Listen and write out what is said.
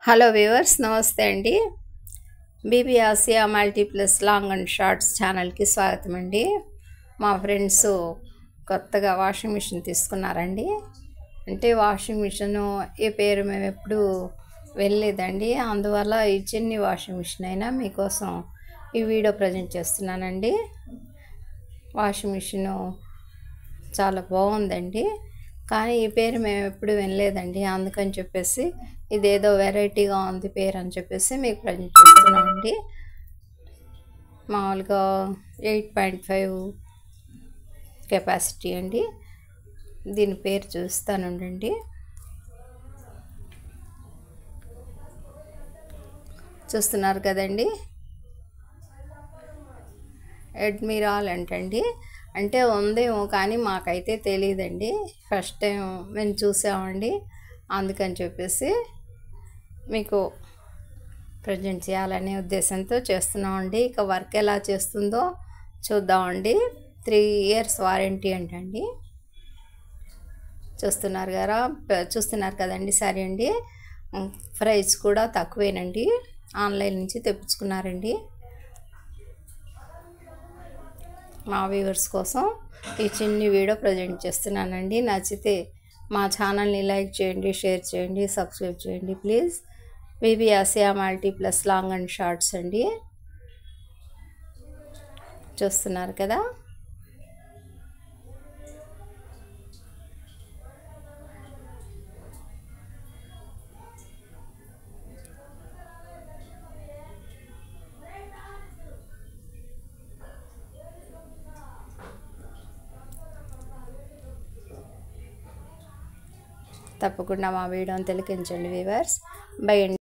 Hello viewers, నమస్తే అండి. BB Asia multiplus long and shorts ఛానల్కి స్వాగతం అండి. మా ఫ్రెండ్స్ కొత్తగా వాషింగ్ మిషన్ తీసుకున్నారండి. అంటే వాషింగ్ మిషను ఈ పేరు మేము ఎప్పుడు వెళ్ళలేదండి. అందువల్ల ఈ చిన్ని వాషింగ్ మిషన్ అయినా మీకోసం ఈ వీడియో ప్రజెంట్ చేస్తున్నానండి. వాషింగ్ మిషను చాలా బాగుందండి, కానీ ఈ పేరు మేము ఎప్పుడు వినలేదండి. అందుకని చెప్పేసి ఇదేదో వెరైటీగా ఉంది పేరు అని చెప్పేసి మీకు ప్రజెంట్ చేస్తున్నామండి. మామూలుగా 8.5 కెపాసిటీ అండి. దీని పేరు చూస్తానుండండి. చూస్తున్నారు కదండి, అడ్మిరాల్ అంటండి. అంటే ఉందేమో కానీ మాకైతే తెలియదండి. ఫస్ట్ టైం మేము చూసామండి, అందుకని చెప్పేసి మీకు ప్రజెంట్ చేయాలనే ఉద్దేశంతో చేస్తున్నామండి. ఇక వర్క్ ఎలా చేస్తుందో చూద్దామండి. 3 years వారంటీ అంటండి. చూస్తున్నారు కదండి. సరే అండి, ప్రైస్ కూడా తక్కువేనండి. ఆన్లైన్ నుంచి తెప్పించుకున్నారండి. మా వ్యూవర్స్ కోసం ఈ చిన్ని వీడియో ప్రజెంట్ చేస్తున్నానండి. నచ్చితే మా ఛానల్ని లైక్ చేయండి, షేర్ చేయండి, సబ్స్క్రైబ్ చేయండి please. BB Asia multiplus long and shorts అండి. చూస్తున్నారు కదా. తప్పకుండా మా వీడియోని తిలకించండి వ్యూవర్స్. బై అండి.